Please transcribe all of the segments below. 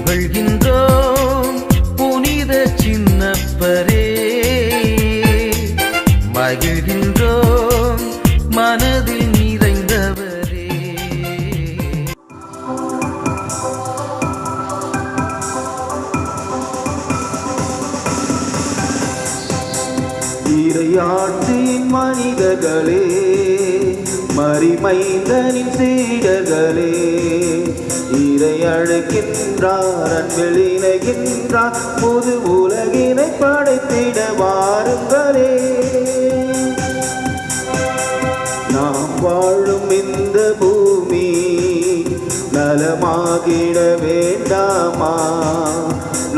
புகழ்கின்றோம் புனித சின்னப்பரே, மகிழ்கின்றோம் மனதில் நிறைந்தவரே. இறையாட்சியின் மனிதர்களே, மரிமைந்தனின் சீடர்களே, இறை அழைக்கின்றார், அன்பில் இணைகின்றார், புது உலகினை படைத்திட வாருங்களே. நாம் வாழும் இந்த பூமி நலமாகிட வேண்டாமா?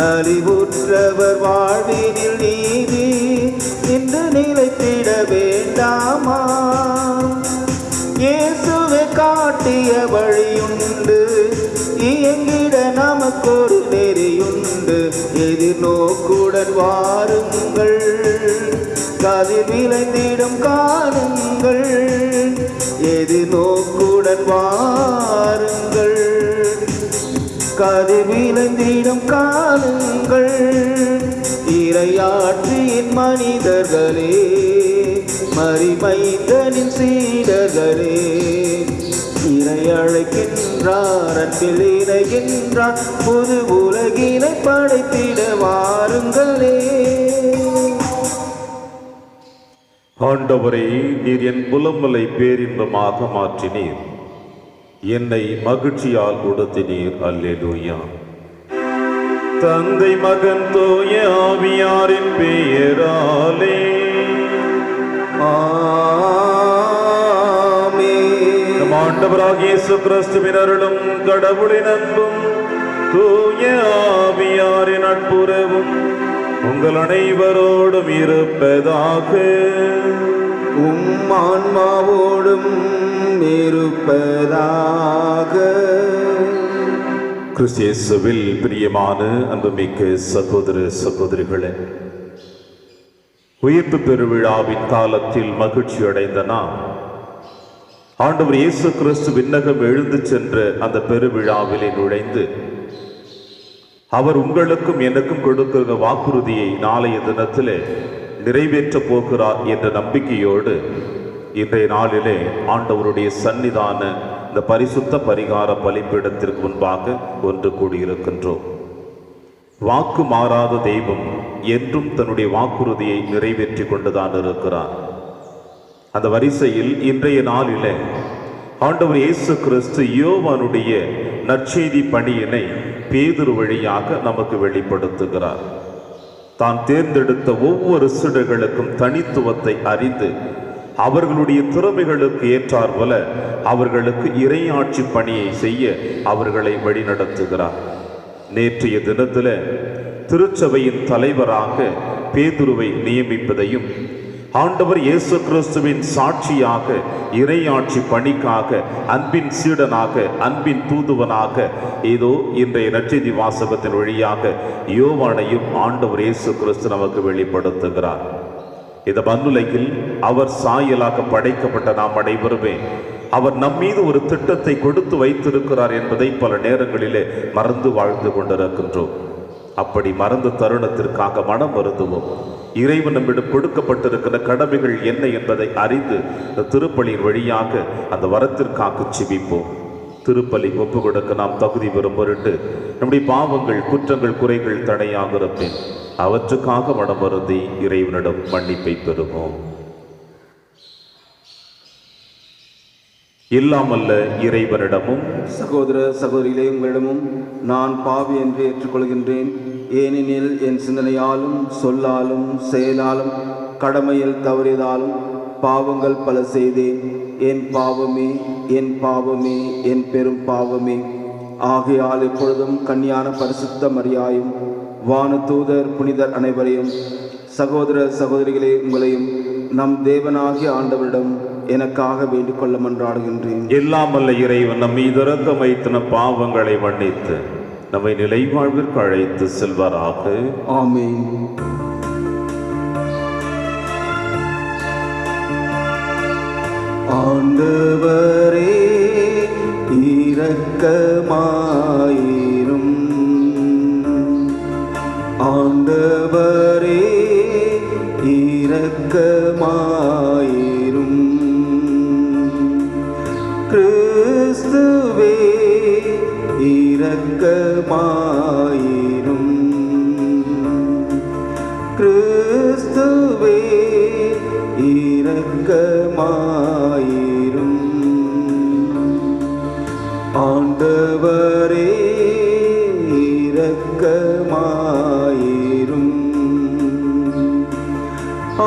நலிவுற்றவர் வாழ்வினில் நீதி இன்று நிலைத்திட வேண்டாமா? இயேசுவே காட்டிய வழியுண்டு, இயங்கிட நமக்கொரு நெறியுண்டு. எதிர்நோக்குடன் வாருங்கள், கதிர் விளைந்திடும் காணுங்கள். எதிர்நோக்குடன் வாருங்கள், கதிர் விளைந்திடும் காணுங்கள். இறையாட்சியின் மனிதர்களே, மரிமைந்தனின் சீடர்களே, இறை அழைக்கின்றார், அன்பில் இணைகின்றார், புது உலகினை படைத்திட வாருங்களே. ஆண்டவரே, நீர் என் புலம்பலை பேரின்பமாக மாற்றினீர், என்னை மகிழ்ச்சியால் உடுத்தினீர். அல்லேலூயா. தந்தை மகன் தூய ஆவியாரின் பெயராலே ஆமென். ஆண்டவராகிய இயேசு கிறிஸ்துவின் அருளும் கடவுளின் அன்பும் தூய ஆவியாரின் நட்புறவும் உங்கள் அனைவரோடும் இருப்பதாக. ஆன்மாவோடும் இருப்பதாக. கிறிஸ்து இயேசுவில் பிரியமான அன்புமிக்க சகோதர சகோதரிகளே, உயிர்ப்பு பெருவிழாவின் காலத்தில் மகிழ்ச்சி அடைந்த நாம் ஆண்டவர் இயேசு கிறிஸ்து விண்ணகம் எழுந்து சென்ற அந்த பெருவிழாவிலே நுழைந்து அவர் உங்களுக்கும் எனக்கும் கொடுக்கிற வாக்குறுதியை நாளைய தினத்திலே நிறைவேற்றப் போகிறார் என்ற நம்பிக்கையோடு இன்றைய நாளிலே ஆண்டவருடைய சன்னிதான இந்த பரிசுத்த பரிகார பலிப்பீடத்திற்கு முன்பாக ஒன்று கூடியிருக்கின்றோம். வாக்கு மாறாத தெய்வம் என்றும் தன்னுடைய வாக்குறுதியை நிறைவேற்றி கொண்டுதான் இருக்கிறார். அந்த வரிசையில் இன்றைய நாளிலே ஆண்டவர் இயேசு கிறிஸ்து யோவானுடைய நற்செய்தி பணியினை பேதுரு வழியாக நமக்கு வெளிப்படுத்துகிறார். தான் தேர்ந்தெடுத்த ஒவ்வொரு சீடர்களுக்கும் தனித்துவத்தை அறிந்து அவர்களுடைய திறமைகளுக்கு ஏற்றாற்போல அவர்களுக்கு இறையாட்சி பணியை செய்ய அவர்களை வழிநடத்துகிறார். நேற்றைய தினத்தில் திருச்சபையின் தலைவராக பேதுருவை நியமிப்பதையும் ஆண்டவர் இயேசு கிறிஸ்துவின் சாட்சியாக இறையாட்சி பணிக்காக அன்பின் சீடனாக அன்பின் தூதுவனாக ஏதோ இன்றைய நற்செய்தி வாசகத்தின் வழியாக யோவானையும் ஆண்டவர் இயேசு கிறிஸ்து நமக்கு வெளிப்படுத்துகிறார். இந்த மண்ணுலகில் அவர் சாயலாக படைக்கப்பட்ட நாம் அனைவருமே அவர் நம்மீது ஒரு திட்டத்தை கொடுத்து வைத்திருக்கிறார் என்பதை பல நேரங்களிலே மறந்து வாழ்ந்து கொண்டிருக்கின்றோம். அப்படி மறந்த தருணத்திற்காக மனம் வருந்துவோம். இறைவன் நம்மிடம் கொடுக்கப்பட்டிருக்கிற கடமைகள் என்ன என்பதை அறிந்து இந்த திருப்பலியின் வழியாக அந்த வரத்திற்காக செபிப்போம். திருப்பலி ஒப்பு கொடுக்க நாம் தகுதி பெறும் பொருட்டு நம்முடைய பாவங்கள் குற்றங்கள் குறைகள் தடையாக இருப்பேன் அவற்றுக்காக மனம் வருந்தி இறைவனிடம் மன்னிப்பை பெறுவோம். இல்லாமல்ல இறைவனிடமும் சகோதர சகோதரிகளே, உங்களிடமும் நான் பாவி என்று ஏற்றுக்கொள்கின்றேன். ஏனெனில் என் சிந்தனையாலும் சொல்லாலும் செயலாலும் கடமையில் தவறியதாலும் பாவங்கள் பல செய்தேன். என் பாவமே, என் பாவமே, என் பெரும் பாவமே. ஆகையால் எப்பொழுதும் கன்னியான பரிசுத்த மரியாயும் வானதூதர் புனிதர் அனைவரையும் சகோதர சகோதரிகளே உங்களையும் நம் தேவனாகிய ஆண்டவரிடம் எனக்காக வேண்டிக் கொள்ள மன்றாடுகின்றேன். எல்லாமல்ல இறைவன் நம் மீது இரக்கம் வைத்து நம் பாவங்களை மன்னித்து நம்மை நிலை வாழ்விற்கு அழைத்து செல்வாராக. ஆமென். ஆண்டவரே இரக்கமாயிரும். இரக்கமாயிரும். கிறிஸ்துவே இரக்கமாயிரும். ஆண்டவரே இரக்கமாயிரும்.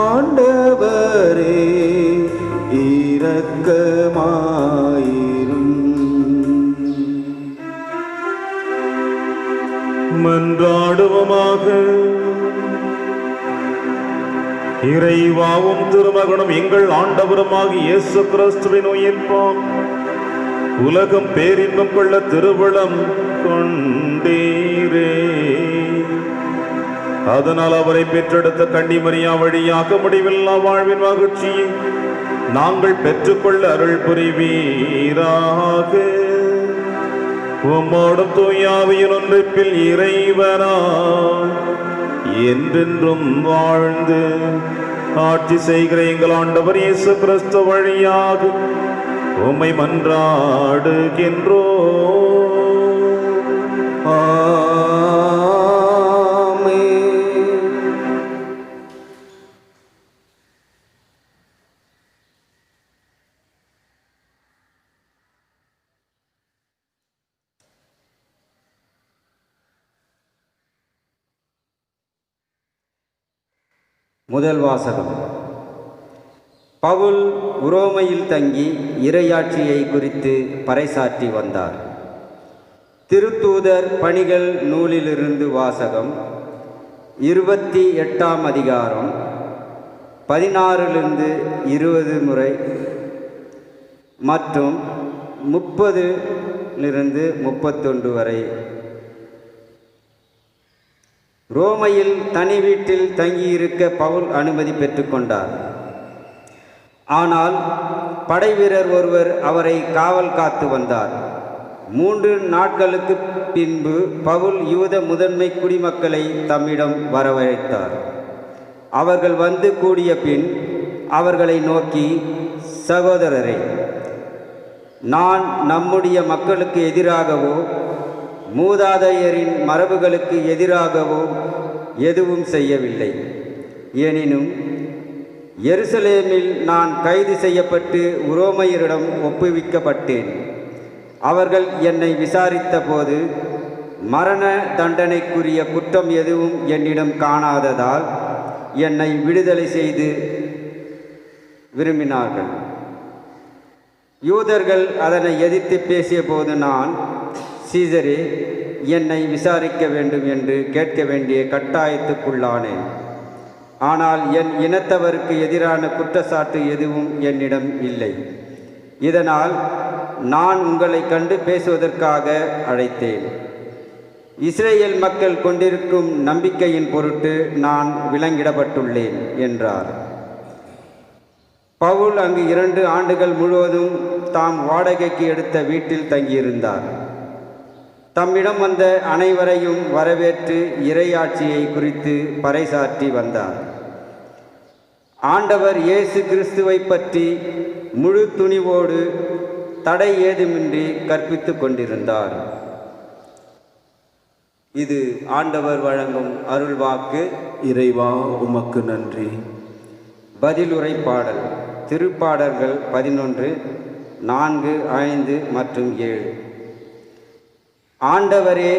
ஆண்டவரே இரக்கமாயிரும். மன்றாடுவோமாக. இறைவாவும் திருமகனும் எங்கள் ஆண்டவருமாகிய இயேசு கிறிஸ்துவின் உயிர்ப்பாம் உலகம் பேரின்பம் கொள்ள திருவிழம் கொண்டீரே. அதனால் அவரை பெற்றெடுத்த கன்னிமரியா வழியாக முடிவில்லா வாழ்வின் மகிழ்ச்சியை நாங்கள் பெற்றுக்கொள்ள அருள் புரிவீராக. உம்மோடும் தூயாவியின் ஒன்றிப்பில் இறைவனா என்றென்றும் வாழ்ந்து ஆட்சி செய்கிற எங்கள் ஆண்டவர் இயேசு கிறிஸ்து வழியாக உம்மை மன்றாடுகின்றோம். ஆமென். முதல் வாசகம். பவுல் உரோமையில் தங்கி இறையாட்சியை குறித்து பறைசாற்றி வந்தார். திருத்தூதர் பணிகள் நூலிலிருந்து வாசகம். 28ஆம் அதிகாரம் 16 20 முறை மற்றும் 30 31 வரை. ரோமையில் தனி வீட்டில் தங்கியிருக்க பவுல் அனுமதி பெற்றுக்கொண்டார். ஆனால் படைவீரர் ஒருவர் அவரை காவல் காத்து வந்தார். 3 நாட்களுக்கு பின்பு பவுல் யூத முதன்மை குடிமக்களை தம்மிடம் வரவழைத்தார். அவர்கள் வந்து கூடிய பின் அவர்களை நோக்கி, சகோதரரே, நான் நம்முடைய மக்களுக்கு எதிராகவோ மூதாதையரின் மரபுகளுக்கு எதிராகவோ எதுவும் செய்யவில்லை. எனினும் எருசலேமில் நான் கைது செய்யப்பட்டு உரோமையரிடம் ஒப்புவிக்கப்பட்டேன். அவர்கள் என்னை விசாரித்த போது மரண தண்டனைக்குரிய குற்றம் எதுவும் என்னிடம் காணாததால் என்னை விடுதலை செய்து விரும்பினார்கள். யூதர்கள் அதனை எதிர்த்து பேசிய போது நான், சீசரே, என்னை விசாரிக்க வேண்டும் என்று கேட்க வேண்டிய கட்டாயத்துக்குள்ளானேன். ஆனால் என் இனத்தவருக்கு எதிரான குற்றச்சாட்டு எதுவும் என்னிடம் இல்லை. இதனால் நான் உங்களை கண்டு பேசுவதற்காக அழைத்தேன். இஸ்ரேல் மக்கள் கொண்டிருக்கும் நம்பிக்கையின் பொருட்டு நான் விலங்கிடப்பட்டுள்ளேன் என்றார். பவுல் அங்கு 2 ஆண்டுகள் முழுவதும் தாம் வாடகைக்கு எடுத்த வீட்டில் தங்கியிருந்தார். தம்மிடம் வந்த அனைவரையும் வரவேற்று இறையாட்சியை குறித்து பறைசாற்றி வந்தார். ஆண்டவர் இயேசு கிறிஸ்துவை பற்றி முழு துணிவோடு தடை ஏதுமின்றி கற்பித்து கொண்டிருந்தார். இது ஆண்டவர் வழங்கும் அருள்வாக்கு. இறைவா உமக்கு நன்றி. பதிலுரை பாடல். திருப்பாடல்கள் 11, 4, 5 மற்றும் 7. ஆண்டவரே,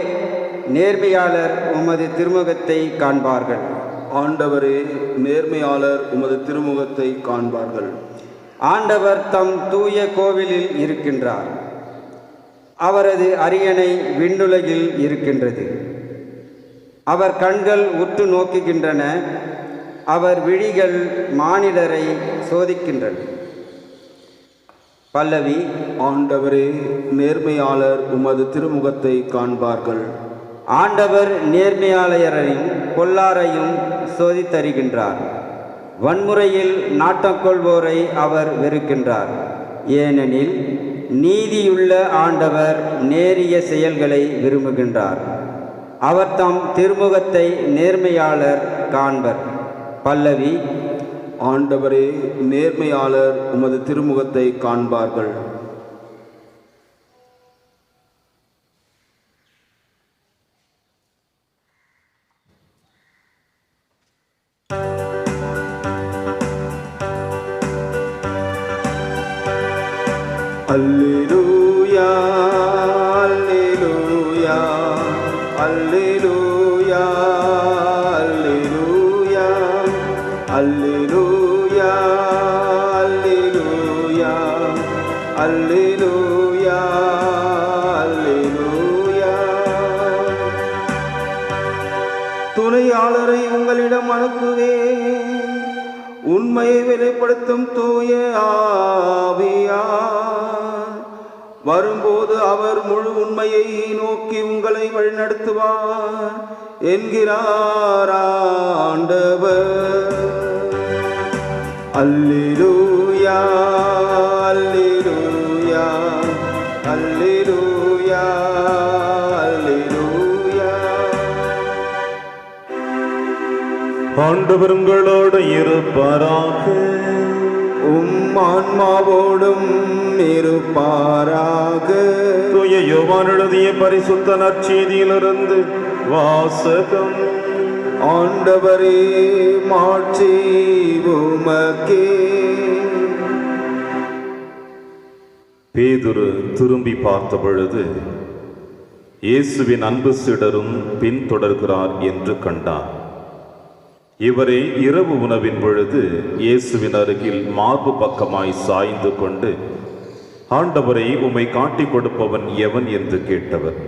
நேர்மையாளர் உமது திருமுகத்தை காண்பார்கள். ஆண்டவரே, நேர்மையாளர் உமது திருமுகத்தை காண்பார்கள். ஆண்டவர் தம் தூய கோவிலில் இருக்கின்றார். அவரது அரியணை விண்ணுலகில் இருக்கின்றது. அவர் கண்கள் உற்று நோக்குகின்றன. அவர் விழிகள் மானிடரை சோதிக்கின்றன. பல்லவி. ஆண்டவரே, நேர்மையாளர் உமது திருமுகத்தை காண்பார்கள். ஆண்டவர் நேர்மையாளரையும் பொல்லாரையும் சோதித்தருகின்றார். வன்முறையில் நாட்டம் கொள்வோரை அவர் வெறுக்கின்றார். ஏனெனில் நீதியுள்ள ஆண்டவர் நேரிய செயல்களை விரும்புகின்றார். அவர் தம் திருமுகத்தை நேர்மையாளர் காண்பர். பல்லவி. ஆண்டவரே, நேர்மையாளர் உமது திருமுகத்தை காண்பார்கள். அல்லேலூயா அல்லேலூயா அல்லேலூயா அல்லேலூயா அல்லேலூயா அல்லேலூயா அல்லேலூயா அல்லேலூயா. துணையாளரை உங்களிடம் அனுப்புவேன், உண்மையை வெளிப்படுத்தும் தூய ஆவியார் வரும்போது அவர் முழு உண்மையை நோக்கி உங்களை வழிநடத்துவார் என்கிறார் ஆண்டவர். அல்லேலூயா அல்லேலூயா அல்லேலூயா அல்லேலூயா. ஆண்டவர் உங்களோடு இருப்பாராக. உம் ஆன்மாவோடும் இருப்பாராக. தூய யோவான் எழுதிய பரிசுத்த நற்செய்தியிலிருந்து வாசகம். ஆண்டவரே மாட்சி உமக்கே. பேதுரு திரும்பி பார்த்த பொழுது இயேசுவின் அன்பு சீடரும் பின்தொடர்கிறார் என்று கண்டார். இவரே இரவு உணவின் பொழுது இயேசுவின் அருகில் மார்பு பக்கமாய் சாய்ந்து கொண்டு, ஆண்டவரை உம்மை காட்டிக் கொடுப்பவன் எவன் என்று கேட்டவர்.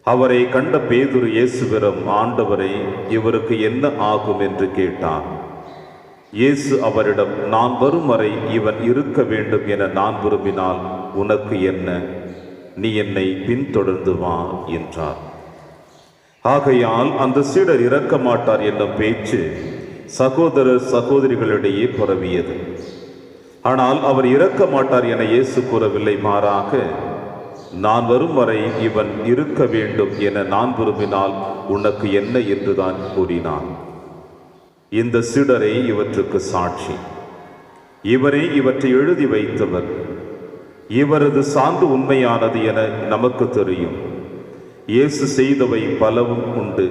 அவரை கண்ட பேதுரு இயேசுவிடம், ஆண்டவரை, இவருக்கு என்ன ஆகும் என்று கேட்டார். இயேசு அவரிடம், நான் வரும் வரை இவன் இருக்க வேண்டும் என நான் விரும்பினால் உனக்கு என்ன? நீ என்னை பின்தொடர்ந்து வா என்றார். ஆகையால் அந்த சீடர் இறக்க மாட்டார் என்னும் பேச்சு சகோதரர் சகோதரிகளிடையே பரவியது. ஆனால் அவர் இறக்க மாட்டார் என இயேசு கூறவில்லை. மாறாக, நான் வரும் வரை இவன் இருக்க வேண்டும் என நான் விரும்பினால் உனக்கு என்ன என்றுதான் கூறினான். இந்த சீடரே இவற்றுக்கு சாட்சி. இவரே இவற்றை எழுதி வைத்தவர். இவரது சான்று உண்மையானது என நமக்கு தெரியும். இயேசு செய்தவை பலவும் உண்டு.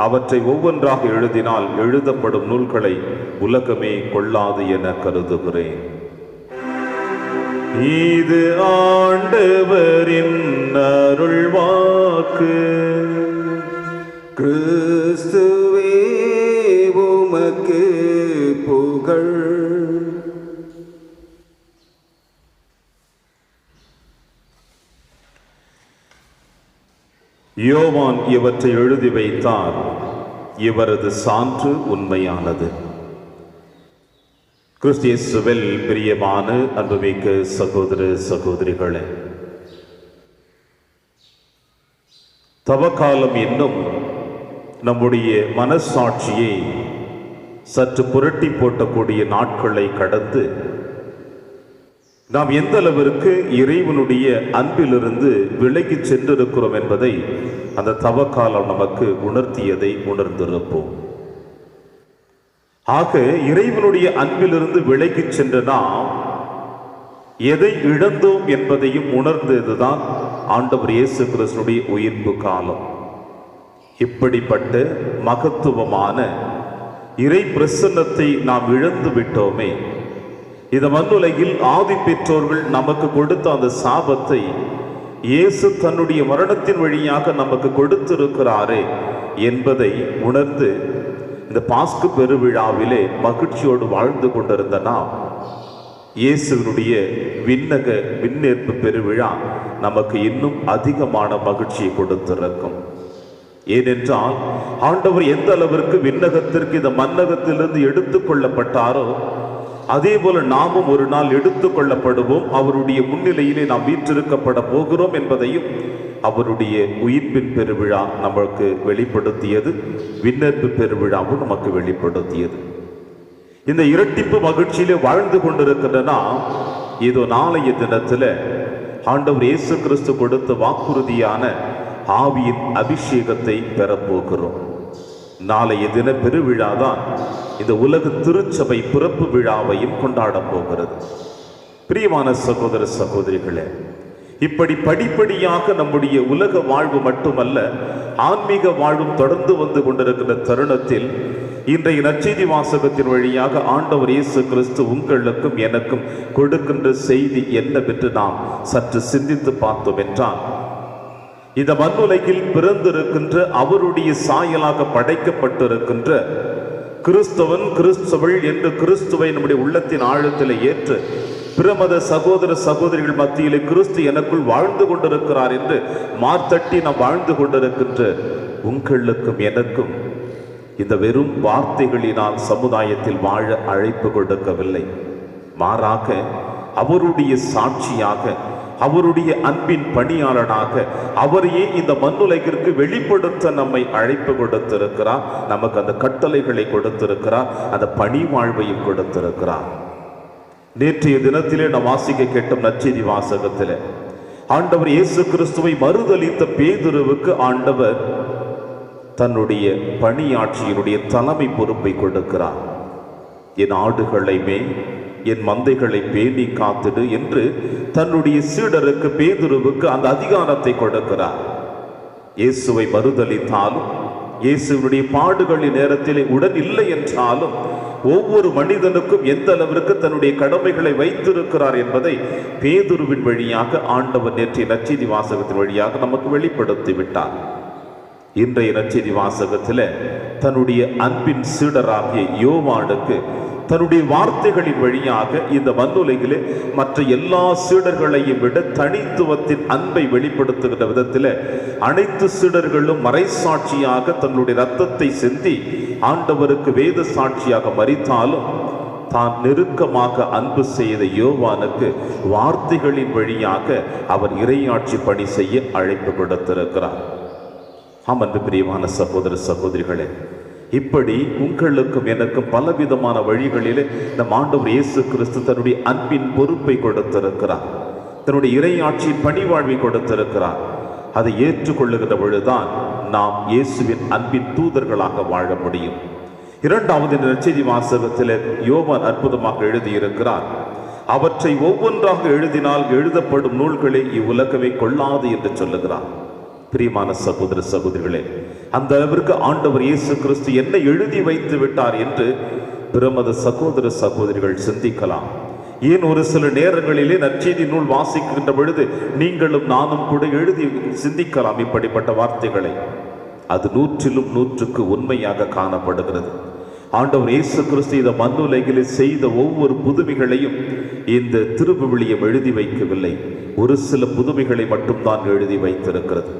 அவற்றை ஒவ்வொன்றாக எழுதினால் எழுதப்படும் நூல்களை உலகமே கொள்ளாது என கருதுகிறேன். இது ஆண்டவரின் அருள்வாக்கு. கிறிஸ்துவே உமக்கு புகழ். யோவான் இவற்றை எழுதி வைத்தார். இவரது சான்று உண்மையானது. கிறிஸ்தியேசுவில் பிரியமான அன்புமிக்க சகோதர சகோதரிகளே, தவக்காலம் என்னும் நம்முடைய மனசாட்சியை சற்று புரட்டி போட்டக்கூடிய நாட்களை கடந்து நாம் எந்த அளவிற்கு இறைவனுடைய அன்பிலிருந்து விலகி சென்றிருக்கிறோம் என்பதை அந்த தவக்காலம் நமக்கு உணர்த்தியதை உணர்ந்திருப்போம். ஆக இறைவனுடைய அன்பிலிருந்து விலகி சென்ற நாம் எதை இழந்தோம் என்பதையும் உணர்ந்ததுதான் ஆண்டவர் இயேசு கிறிஸ்துவினுடைய உயிர்ப்பு காலம். இப்படிப்பட்ட மகத்துவமான இறை பிரசன்னத்தை நாம் இழந்து விட்டோமே. இந்த மண்ணுலகில் ஆதி பெற்றோர்கள் நமக்கு கொடுத்த அந்த சாபத்தை இயேசு தன்னுடைய மரணத்தின் வழியாக நமக்கு கொடுத்திருக்கிறாரே என்பதை உணர்ந்து இந்த பாஸ்கு பெருவிழாவிலே மகிழ்ச்சியோடு வாழ்ந்து கொண்டிருந்த நாம், இயேசுவினுடைய விண்ணக விண்ணேற்பு பெருவிழா நமக்கு இன்னும் அதிகமான மகிழ்ச்சியை கொடுத்திருக்கும். ஏனென்றால் ஆண்டவர் எந்த அளவிற்கு விண்ணகத்திற்கு இந்த மண்ணகத்திலிருந்து எடுத்துக் கொள்ளப்பட்டாரோ அதே போல நாமும் ஒரு நாள் எடுத்துக் கொள்ளப்படுவோம். அவருடைய முன்னிலையிலே நாம் வீற்றிருக்கப்பட போகிறோம் என்பதையும் அவருடைய உயிர்ப்பின் பெருவிழா நமக்கு வெளிப்படுத்தியது. விண்ணேற்பு பெருவிழாவும் நமக்கு வெளிப்படுத்தியது. இந்த இரட்டிப்பு மகிழ்ச்சியிலே வாழ்ந்து கொண்டிருக்கின்றன. இதோ நாளைய தினத்துல ஆண்டவர் இயேசு கிறிஸ்து கொடுத்த வாக்குறுதியான ஆவியின் அபிஷேகத்தை பெறப்போகிறோம். நாளைய தின பெருவிழாதான் இந்த உலக திருச்சபை பிறப்பு விழாவையும் கொண்டாடப் போகிறது. பிரியமான சகோதர சகோதரிகளே, இப்படி படிப்படியாக நம்முடைய உலக வாழ்வு மட்டுமல்ல, ஆன்மீக வாழ்வும் தொடர்ந்து வந்து கொண்டிருக்கிற தருணத்தில் இன்றைய நற்செய்தி வாசகத்தின் வழியாக ஆண்டவர் இயேசு கிறிஸ்து உங்களுக்கும் எனக்கும் கொடுக்கின்ற செய்தி என்னவென்று நாம் சற்று சிந்தித்து பார்த்தோம் என்றால், இந்த மண்ணுலகில் பிறந்திருக்கின்ற அவருடைய சாயலாக படைக்கப்பட்டிருக்கின்ற கிறிஸ்தவன் கிறிஸ்தவள் என்று கிறிஸ்துவை நம்முடைய உள்ளத்தின் ஆழத்தில் ஏற்று பிரமத சகோதர சகோதரிகள் மத்தியிலே கிறிஸ்து எனக்குள் வாழ்ந்து கொண்டிருக்கிறார் என்று மார்த்தட்டி நாம் வாழ்ந்து கொண்டிருக்கின்ற உங்களுக்கும் எனக்கும் இந்த வெறும் வார்த்தைகளினால் சமுதாயத்தில் வாழ அழைப்பு கொடுக்கவில்லை. மாறாக அவருடைய சாட்சியாக, அவருடைய அன்பின் பணியாளனாக அவரையே இந்த மண்ணுலகிற்கு வெளிப்படுத்த நம்மை அழைப்பு கொடுத்திருக்கிறார். நமக்கு அந்த கட்டளைகளை கொடுத்திருக்கிறார், அந்த பணி வாழ்வையும் கொடுத்திருக்கிறார். நேற்றைய தினத்திலே நாம் வாசிக்க கேட்டோம் நற்செய்தி வாசகத்திலே ஆண்டவர் இயேசு கிறிஸ்துவை மறுதலித்த பேதுருவுக்கு ஆண்டவர் தன்னுடைய பணியாட்சியினுடைய தலைமை பொறுப்பை கொடுக்கிறார். என் ஆடுகளை மேய், என் மந்தைகளை பேணி காத்திடு என்று தன்னுடைய சீடருக்கு பேதுருவுக்கு அந்த அதிகாரத்தை கொடுக்கிறார். இயேசுவை மறுதலித்தாலும், இயேசுடைய பாடுகளின் நேரத்திலே உடன் இல்லை என்றாலும், ஒவ்வொரு மனிதனுக்கும் எந்த அளவிற்கு தன்னுடைய கடமைகளை வைத்திருக்கிறார் என்பதை பேதுருவின் வழியாக ஆண்டவர் நேற்றைய நற்செய்தி வாசகத்தின் வழியாக நமக்கு வெளிப்படுத்தி விட்டார். இன்றைய நற்செய்தி வாசகத்தில் தன்னுடைய அன்பின் சீடராகிய யோவானுக்கு தன்னுடைய வார்த்தைகளின் வழியாக இந்த மண்ணுலகிலே மற்ற எல்லா சீடர்களையும் விட தனித்துவத்தின் அன்பை வெளிப்படுத்துகிற விதத்தில் அனைத்து சீடர்களும் மறைசாட்சியாக தன்னுடைய இரத்தத்தை சிந்தி ஆண்டவருக்கு வேத சாட்சியாக மரித்தாலும் தான் நெருக்கமாக அன்பு செய்த யோவானுக்கு வார்த்தைகளின் வழியாக அவர் இறையாட்சி பணி செய்ய அழைப்பு கொடுத்திருக்கிறார். அன்பு பிரியமான சகோதர சகோதரிகளே, இப்படி உங்களுக்கும் எனக்கும் பலவிதமான வழிகளிலே நம் ஆண்டவர் இயேசு கிறிஸ்து தன்னுடைய அன்பின் பொறுப்பை கொடுத்திருக்கிறார், தன்னுடைய இறையாட்சியின் பணிவாழ்வை கொடுத்திருக்கிறார். அதை ஏற்றுக்கொள்ளுகிற பொழுதுதான் நாம் இயேசுவின் அன்பின் தூதர்களாக வாழ முடியும். இரண்டாவது நற்செய்தி வாசகத்தில் யோவான் அற்புதமாக எழுதியிருக்கிறார், அவற்றை ஒவ்வொன்றாக எழுதினால் எழுதப்படும் நூல்களை இவ்வுலகமே கொள்ளாது என்று சொல்லுகிறார். பிரியமான சகோதர சகோதரிகளே, அந்த அளவிற்கு ஆண்டவர் இயேசு கிறிஸ்து என்ன எழுதி வைத்து விட்டார் என்று பிரமத சகோதர சகோதரிகள் சிந்திக்கலாம். ஏன் ஒரு சில நேரங்களிலே நற்செய்தி நூல் வாசிக்கின்ற பொழுது நீங்களும் நானும் கூட எழுதி சிந்திக்கலாம் இப்படிப்பட்ட வார்த்தைகளை. அது 100க்கு உண்மையாக காணப்படுகிறது. ஆண்டவர் இயேசு கிறிஸ்து இந்த மண்ணுலகிலே செய்த ஒவ்வொரு புதுமைகளையும் இந்த திருவிவிலியம் எழுதி வைக்கவில்லை, ஒரு சில புதுமைகளை மட்டும்தான் எழுதி வைத்திருக்கிறது.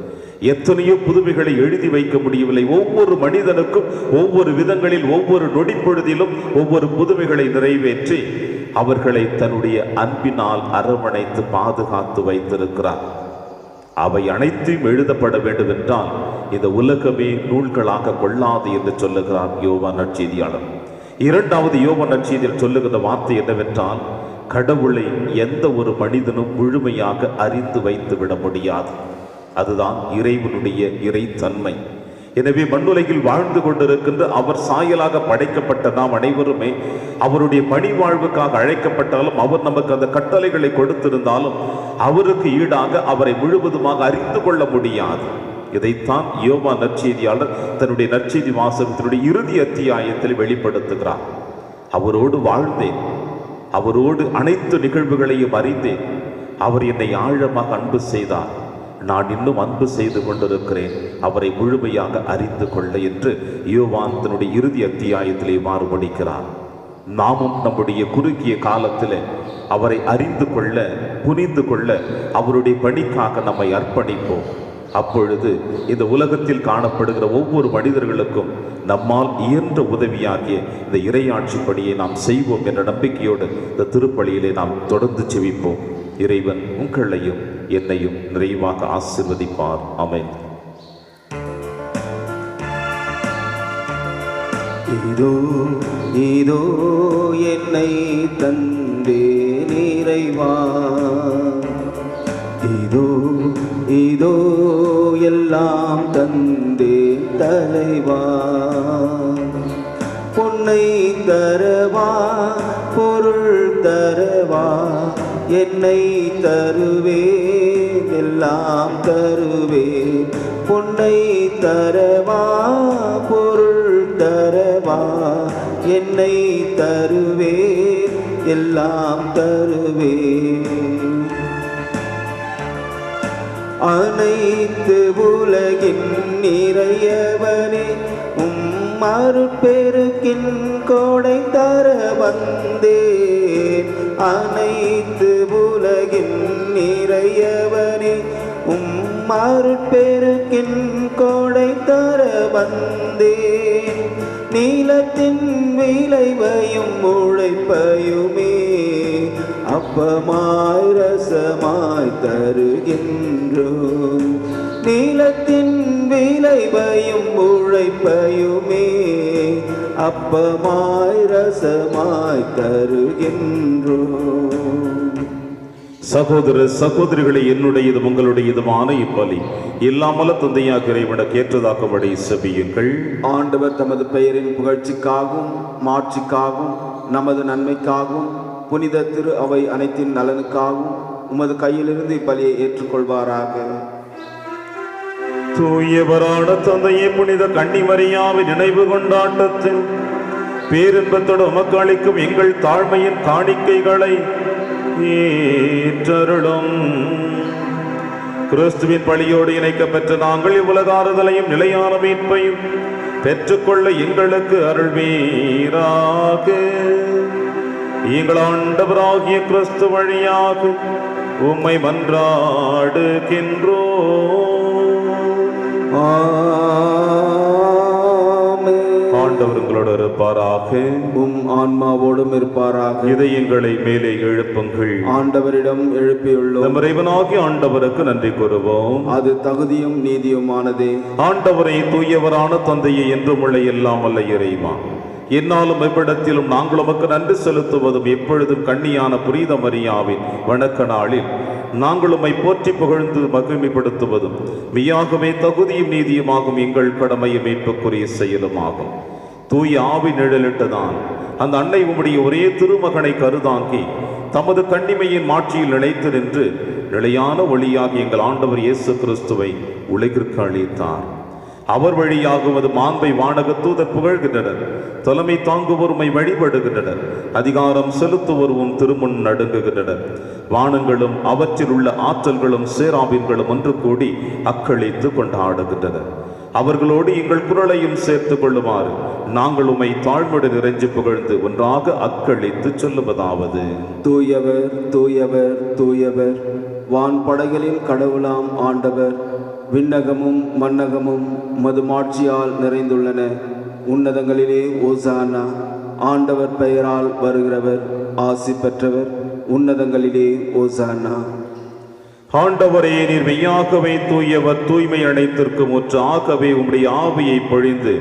எத்தனையோ புதுமைகளை எழுதி வைக்க முடியவில்லை. ஒவ்வொரு மனிதனுக்கும் ஒவ்வொரு விதங்களில் ஒவ்வொரு நொடிப்பொழுதிலும் ஒவ்வொரு புதுமைகளை நிறைவேற்றி அவர்களை தன்னுடைய அன்பினால் அரவணைத்து பாதுகாத்து வைத்திருக்கிறார். அவை அனைத்தையும் எழுதப்பட வேண்டும் என்றால் இந்த உலகமே நூல்களாக கொள்ளாது என்று சொல்லுகிறார் யோவான் நற்செய்தியாளர். இரண்டாவது யோவான் நற்செய்தியில் சொல்லுகிற வார்த்தை என்னவென்றால், கடவுளை எந்த ஒரு மனிதனும் முழுமையாக அறிந்து வைத்து விட முடியாது. அதுதான் இறைவனுடைய இறைத்தன்மை. எனவே மண்ணுலகில் வாழ்ந்து கொண்டிருக்கின்ற அவர் சாயலாக படைக்கப்பட்ட நாம் அனைவருமே அவருடைய பணி வாழ்வுக்காக அழைக்கப்பட்டாலும், அவர் நமக்கு அந்த கட்டளைகளை கொடுத்திருந்தாலும் அவருக்கு ஈடாக அவரை முழுவதுமாக அறிந்து கொள்ள முடியாது. இதைத்தான் யோவான் நற்செய்தியாளர் தன்னுடைய நற்செய்தி வாசகத்தினுடைய இறுதி அத்தியாயத்தில் வெளிப்படுத்துகிறார். அவரோடு வாழ்ந்தேன், அவரோடு அனைத்து நிகழ்வுகளையும் அறிந்தேன், அவர் என்னை ஆழமாக அன்பு செய்தார், நான் இன்னும் அன்பு செய்து கொண்டிருக்கிறேன், அவரை முழுமையாக அறிந்து கொள்ள என்று யோவான் தன்னுடைய இறுதி அத்தியாயத்திலே மாறுபடுகிறார். நாமும் நம்முடைய குறுகிய காலத்தில் அவரை அறிந்து கொள்ள, புரிந்து கொள்ள அவருடைய பணிக்காக நம்மை அர்ப்பணிப்போம். அப்பொழுது இந்த உலகத்தில் காணப்படுகிற ஒவ்வொரு மனிதர்களுக்கும் நம்மால் இயன்ற உதவியாகிய இந்த இறையாட்சி பணியை நாம் செய்வோம் என்ற நம்பிக்கையோடு இந்த திருப்பலியிலே நாம் தொடர்ந்து செவிப்போம். இறைவன் உங்களையும் என்னையும் நிறைவாக ஆசீர்வதிப்பார். ஆமென். இதோ இதோ என்னை தந்தே நிறைவா, இதோ இதோ எல்லாம் தந்தே தலைவா, பொன்னை தரவா பொருள் தரவா, என்னை தருவே எல்லாம் தருவே, பொன்னை தரவா பொருள் தரவா, என்னை தருவேன், எல்லாம் தருவேன். அனைத்து உலகின் நிறையவனே, அருட்பெருக்கின் கோடை தர வந்தேன். அனைத்து உலகின் நிறையவனே, அருட்பெருக்கின் கோடை தர வந்தேன். நீலத்தின் விளைவையும் உழைப்பையுமே அப்பமாய் ரசமாய் தருகின்றோம். நீலத்தின் விளைவையும் உழைப்பையுமே அப்பமாய் ரசமாய் தருகின்றோம். சகோதர சகோதரிகளை, என்னுடையதும் உங்களுடையதுமான இப்பலி இல்லாமல தந்தையாக இறைவனுக்கு ஏற்றதாக்கும்படி செபியுங்கள். ஆண்டவர் தமது பெயரின் புகழ்ச்சிக்காகவும் மாட்சிக்காகவும் நமது நன்மைக்காகவும் புனித திரு அவை அனைத்தின் நலனுக்காகவும் உமது கையிலிருந்து இப்பலியை ஏற்றுக்கொள்வாராக. தூயவரான தந்தையே, புனித கன்னிமரியாவின் நினைவு கொண்டாட்டத்தில் பேரின்பத்தோடு உமக்கு அளிக்கும் எங்கள் தாழ்மையின் காணிக்கைகளை ஏற்றருளும். கிறிஸ்துவின் பழியோடு இணைக்கப்பெற்ற நாங்கள் இவ்வுலக ஆறுதலையும் நிலையான மீட்பையும் பெற்றுக்கொள்ள எங்களுக்கு அருள்வீராக. எங்கள் ஆண்டவராகிய கிறிஸ்து வழியாக உம்மை மன்றாடுகின்றோம். ஆண்டவர் உங்களோடு இருப்பாராக, உம் ஆன்மாவோடும் இருப்பாராக. இதயங்களை மேலே எழுப்புங்கள். ஆண்டவரிடம் எழுப்பியுள்ளோம். நம் இறைவனாகிய ஆண்டவருக்கு நன்றி கூறுவோம். அது தகுதியும் நீதியுமானதே. ஆண்டவரை, தூயவரான தந்தையை என்றும் உள்ள எல்லாம் வல்ல இறைவா, என்னாலும் எவ்விடத்திலும் நாங்கள் உமக்கு நன்றி செலுத்துவதும் எப்பொழுதும் கண்ணியான புனித மரியாவின் வணக்க நாளில் நாங்கள் உம்மை போற்றி புகழ்ந்து மகிமைப்படுத்துவதும் மெய்யாகவே தகுதியும் நீதியுமாகும் எங்கள் கடமையும் மீட்புக்குரிய செயலுமாகும். தூய ஆவி நிழலிட்டதான் அந்த அன்னை உம்முடைய ஒரே திருமகனை கருதாங்கி தமது கண்ணிமையின் மாட்சியில் நிலைத்து நின்று நிலையான ஒளியாகி எங்கள் ஆண்டவர் இயேசு கிறிஸ்துவை உலகிற்கு அளித்தார். அவர் வழியாக அது மாண்பை வானக தூதர் புகழ்கின்றனர். தலைமை தாங்குவோருமை வழிபடுகின்றனர். அதிகாரம் செலுத்துவோரும் திருமுன் நடுங்குகின்றனர். வானங்களும் அவற்றில் உள்ள ஆற்றல்களும் சேராபின்களும் ஒன்று கூடி அக்களித்து கொண்டாடுகின்றனர். அவர்களோடு எங்கள் குரலையும் சேர்த்து கொள்ளுமாறு நாங்கள் உம்மை தாழ்மையுடன் இறைஞ்சி புகழ்ந்து ஒன்றாக அக்களித்து சொல்லுவதாவது: தூயவர், தூயவர், தூயவர், வான் படைகளின் கடவுளாம் ஆண்டவர். விண்ணகமும் மன்னகமும் மதுமாட்சியால் நிறைந்துள்ளன. உன்னதங்களிலே ஓசானா. ஆண்டவர் பெயரால் வருகிறவர் ஆசி பெற்றவர். உன்னதங்களிலே ஓசானா. ஆண்டவரே, நீர் மெய்யாகவே தூயவர், தூய்மை அனைத்திற்கும் ஒன்றாகவே உம்முடைய ஆவியை பொழிந்து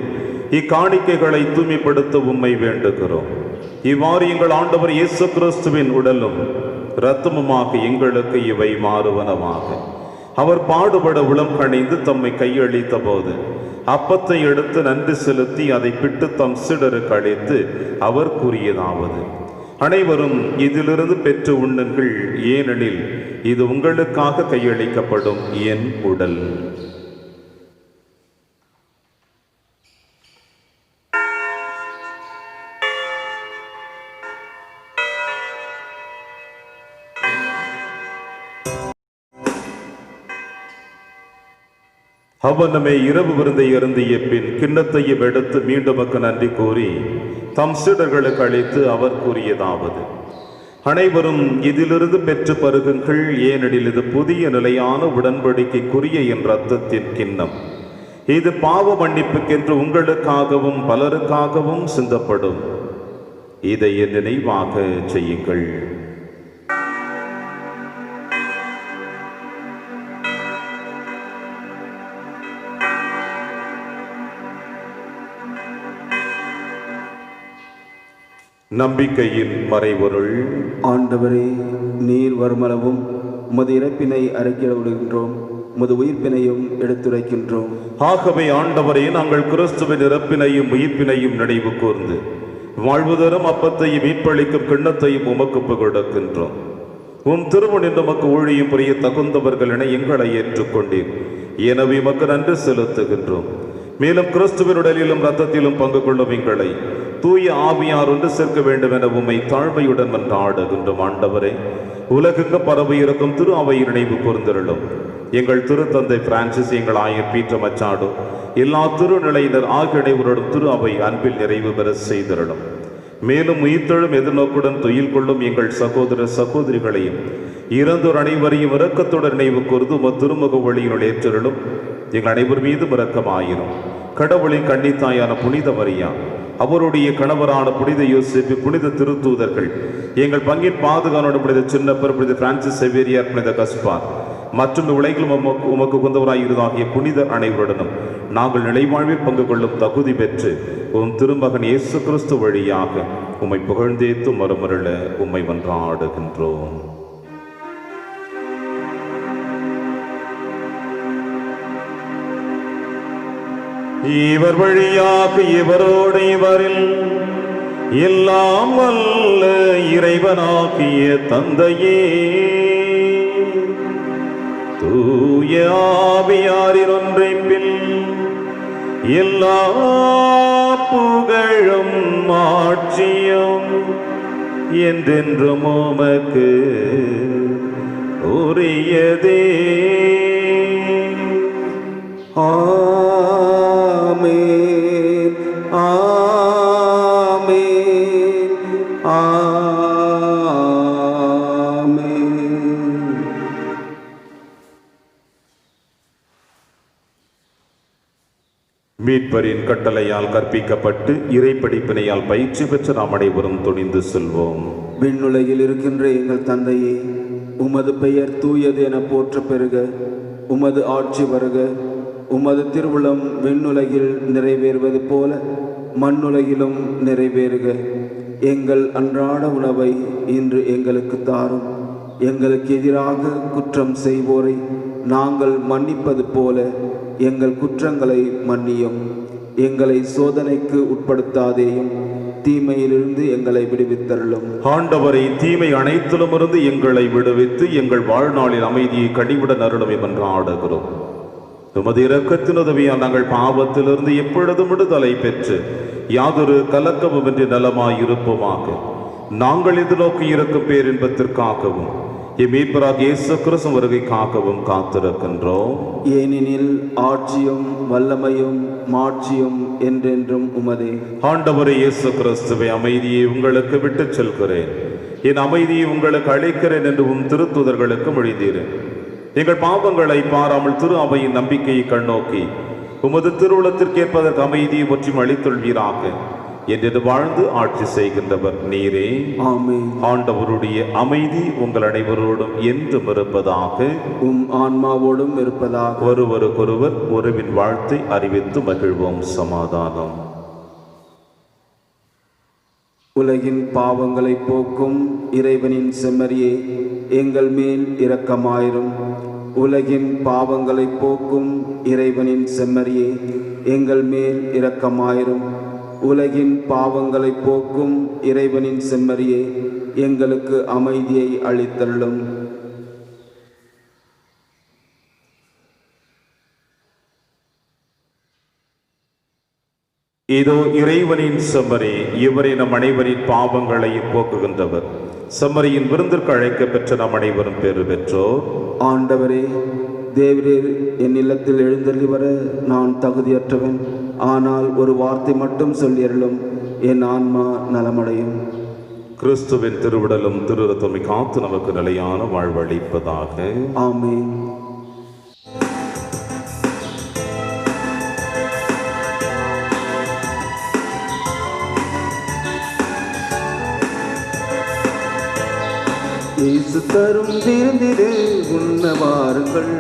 இக்காணிக்கைகளை தூய்மைப்படுத்த உம்மை வேண்டுகிறோம். இவ்வாறு எங்கள் ஆண்டவர் இயேசு கிறிஸ்துவின் உடலும் இரத்தமுமாக எங்களுக்கு இவை மாறுவனவாக. அவர் பாடுபட உளம் கணிந்து தம்மை கையளித்த போது அப்பத்தை எடுத்து நன்றி செலுத்தி அதை பிட்டு தம் சீடருக்கு அளித்து அவர் கூறியதாவது: அனைவரும் இதிலிருந்து பெற்று உண்ணுங்கள், ஏனெனில் இது உங்களுக்காக கையளிக்கப்படும் என் உடல். அவனமே இரவு விருந்தை அருந்திய பின் கிண்ணத்தையும் எடுத்து மீண்டும் நன்றி கூறி தம் சீடர்களுக்கு அளித்து அவர் கூறியதாவது: அனைவரும் இதிலிருந்து பெற்று பருகுங்கள், ஏனெனில் இது புதிய நிலையான உடன்படிக்கைக்குரிய என் இரத்தத்தின் கிண்ணம். இது பாவ மன்னிப்புக்கென்று உங்களுக்காகவும் பலருக்காகவும் சிந்தப்படும். இதை என் நினைவாக செய்யுங்கள். நம்பிக்கையின் மறைபொருள். ஆண்டவரே, நீர் வருமளவும் உமது இறப்பினை அறிக்கை விடுகின்றோம், உமது உயிர்ப்பினையும் எடுத்துரைக்கின்றோம். ஆகவே ஆண்டவரே, நாங்கள் கிறிஸ்துவின் இறப்பினையும் உயிர்ப்பினையும் நினைவு கூர்ந்து வாழ்வுதரும் அப்பத்தையும் மீட்பளிக்கும் கிண்ணத்தையும் உமக்கு புகழ்கின்றோம். உம் திருமணம் நமக்கு ஊழியம் புரிய தகுந்தவர்கள் என எங்களை ஏற்றுக்கொண்டீர். எனவே உமக்கு நன்றி செலுத்துகின்றோம். மேலும் கிறிஸ்துவின் உடலிலும் இரத்தத்திலும் பங்கு கொள்ளும் எங்களை தூய ஆவியார் ஒன்று சேர்க்க வேண்டும் என உம்மை தாழ்மையுடன் மன்றாடுகின்றோம். ஆண்டவரே, உலகெங்கு பரவி இருக்கும் திரு அவை நினைவு கூர்ந்திருளும். எங்கள் திருத்தந்தை பிரான்சிஸ், எங்கள் ஆயர் பீட்டர் மச்சாடோ, எல்லா திருநிலையினர் ஆகிய அனைவரோடும் திரு அவை அன்பில் நிறைவு பெற செய்திருளும். மேலும் உயிர்த்தெழும் எதிர்நோக்குடன் துயில் கொள்ளும் எங்கள் சகோதர சகோதரிகளையும் இறந்தோர் அனைவரையும் இரக்கத்துடன் நினைவு கூர்ந்து திருமுக வழியினுள் ஏற்றிருளும். எங்கள் அனைவர் மீதும் இரக்கமாயிரும். கடவுளின் கன்னித்தாயான புனித மரியா, அவருடைய கணவரான புனித யோசேப்பு, புனித திருத்தூதர்கள், எங்கள் பங்கின் பாதுகாவலோடு புனித சின்னப்பர், புனித பிரான்சிஸ் செவேரியார், புனித கஸ்பார் மற்றும் உலகிலும் உமக்கு உகந்தவராய் இருதாகிய புனித அனைவருடனும் நாங்கள் நிலைவாழ்வில் பங்கு கொள்ளும் தகுதி பெற்று உம் திருமகன் இயேசு கிறிஸ்து வழியாக உம்மை புகழ்ந்தேத்து மறுமருள உம்மை மன்றாடுகின்றோம். இவர் வழியாக இவரோடு இவரில் எல்லாம் வல்ல இறைவனாகிய தந்தையே, தூய ஆவியாரின் ஒன்றைப்பில் எல்லா புகழும் ஆட்சியும் என்றென்றும் உமக்கு உரியதே. ஆமென், ஆமென், ஆமென். மீட்பரின் கட்டளையால் கற்பிக்கப்பட்டு இறைப்படிப்பினையால் பயிற்சி பெற்ற நாம் அனைவரும் துணிந்து செல்வோம். விண்ணுலகில் இருக்கின்ற எங்கள் தந்தையே, உமது பெயர் தூயது என போற்ற பெறுக. உமது ஆட்சி வருக. உமது திருவுளம் விண்ணுலகில் நிறைவேறுவது போல மண்ணுலகிலும் நிறைவேறுக. எங்கள் அன்றாட உணவை இன்று எங்களுக்கு தாரும். எங்களுக்கு எதிராக குற்றம் செய்வோரை நாங்கள் மன்னிப்பது போல எங்கள் குற்றங்களை மன்னியும். எங்களை சோதனைக்கு உட்படுத்தாதேயும், தீமையிலிருந்து எங்களை விடுவித்தருளும். ஆண்டவரை, தீமை அனைத்திலும் இருந்து எங்களை விடுவித்து எங்கள் வாழ்நாளில் அமைதியை கனிவுடன் அருளும் என்று ஆடுகிறோம். உமது இரக்கத்தின் உதவியால் நாங்கள் பாவத்திலிருந்து எப்பொழுதும் விடுதலை பெற்று யாதொரு கலக்கமுமின்றி நலமாயிருப்போமாக. நாங்கள் எதிர்நோக்கி இருக்கும் பேரின்பத்திற்காகவும் மீட்பராக இயேசு கிறிஸ்து வருகைக்காகவும் காத்திருக்கின்றோம். ஏனெனில் ஆட்சியும் வல்லமையும் மாட்சியும் என்றென்றும் உமதே. ஆண்டவரே இயேசு கிறிஸ்துவை, அமைதியை உங்களுக்கு விட்டுச் செல்கிறேன், என் அமைதியை உங்களுக்கு அளிக்கிறேன் என்று உம் திருத்தூதர்களுக்கு மொழிந்தீரேன். எங்கள் பாவங்களை பாராமல் திரு அவையின் நம்பிக்கையை கண்ணோக்கி உமது திருவுளத்திற்கேற்பதற்கு அமைதியை ஒற்றியும் அளித்துள்வீராக என்று வாழ்ந்து ஆட்சி செய்கின்றவர் நீரே. ஆமென். ஆண்டவருடைய அமைதி உங்கள் அனைவரோடும் என்றும் இருப்பதாக, உம் ஆன்மாவோடும் இருப்பதாக. ஒருவருக்கொருவர் உறவின் வாழ்த்தை அறிவித்து மகிழ்வோம். சமாதானம். உலகின் பாவங்களை போக்கும் இறைவனின் செம்மறியே, எங்கள் மேல் இரக்கமாயிரும். உலகின் பாவங்களை போக்கும் இறைவனின் செம்மறியே, எங்கள் மேல் இரக்கமாயிரும். உலகின் பாவங்களை போக்கும் இறைவனின் செம்மறியே, எங்களுக்கு அமைதியை அளித்தருளும். இதோ இறைவனின் செம்மறி, இவரை நம் அனைவரின் பாவங்களை போக்குகின்றவர். செம்மறியின் விருந்திற்கு அழைக்க பெற்ற நம் அனைவரும் பேறு பெற்றோர். ஆண்டவரே, தேவரீர் என் இல்லத்தில் எழுந்தருளி வர நான் தகுதியற்றவன். ஆனால் ஒரு வார்த்தை மட்டும் சொல்லியருளும், என் ஆன்மா நலமடையும். கிறிஸ்துவின் திருவிடலும் திருரத்தமை காத்து நமக்கு நிலையான வாழ்வளிப்பதாக. ஆமென். இயேசு தரும் விருந்திது உண்ண வாருங்கள்,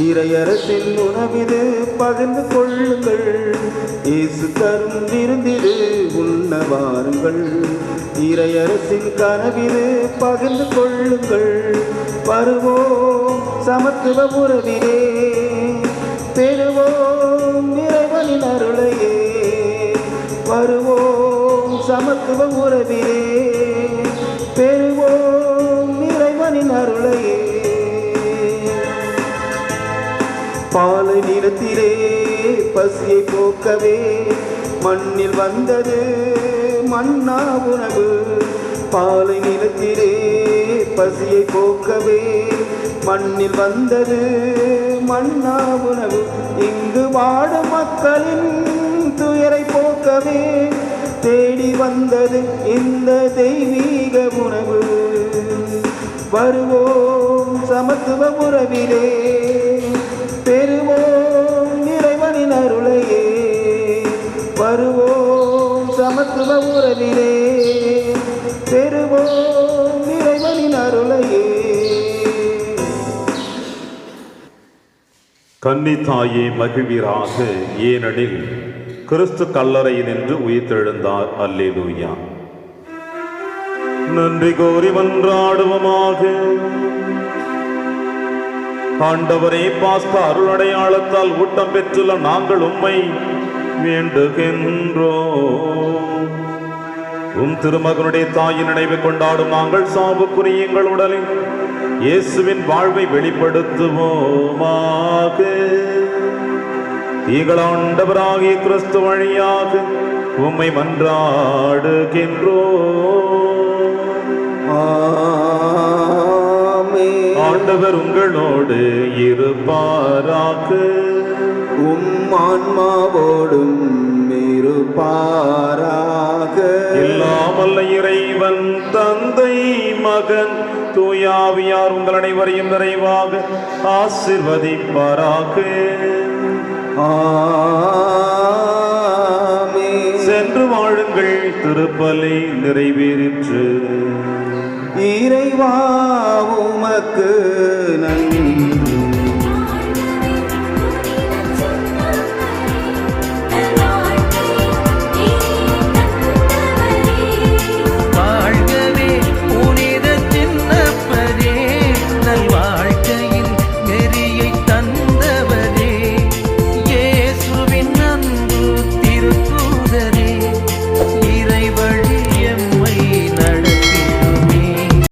இறையரசின் உணவிது பகிர்ந்து கொள்ளுங்கள். இயேசு தரும் விருந்திது உண்ண வாருங்கள், இறையரசின் கனவிது பகிர்ந்து கொள்ளுங்கள். வருவோம் சமத்துவ உறவிலே, பெறுவோம் இறைவனின் அருளையே. வருவோம் சமத்துவ உறவிலே, பெறுவோம் இறைவனின் அருளையே. பாலை நிலத்திலே பசியை போக்கவே மண்ணில் வந்தது மன்னா உணவு, பாலை நிலத்திலே பசியை போக்கவே. மண்ணில் வந்தது மன்னா உணவு, இங்கு வாழும் மக்களின் துயரை போக்கவே. தேடி வந்தது இந்த தெய்வீக உணவு. வருவோம் சமத்துவ உறவிலே, பெறுவோம் இறைவனின் அருளையே. வருவோம் சமத்துவ உறவிலே, பெறுவோம் இறைவனின் அருளையே. கன்னித்தாயே மகிழ்வீராக, ஏனெனில் கிறிஸ்து கல்லறையில் நின்று உயிர்த்தெழுந்தார். அல்லேலூயா. நன்றி கோரி மன்றாடுவோமாக. ஆண்டவரே, பாஸ்கா அருள் அடையாளத்தால் ஊட்டம் பெற்றுள்ள நாங்கள் உம்மை வேண்டுகின்றோம். உம் திருமகனுடைய தாயின் நினைவை கொண்டாடும் நாங்கள் சாவுக்குரிய எங்கள் உடலில் இயேசுவின் வாழ்வை வெளிப்படுத்துவோமாக. எங்கள் ஆண்டவராகிய கிறிஸ்து வழியாக உம்மை மன்றாடுகின்றோம். ஆமென். ஆண்டவர் உங்களோடு இருப்பாராக. உம் ஆன்மாவோடும் இருப்பாராக. எல்லாம் வல்ல இறைவன் தந்தை, மகன், தூயாவியார் உங்கள் அனைவரையும் நிறைவாக ஆசீர்வதிப்பாராக. ஆமென்.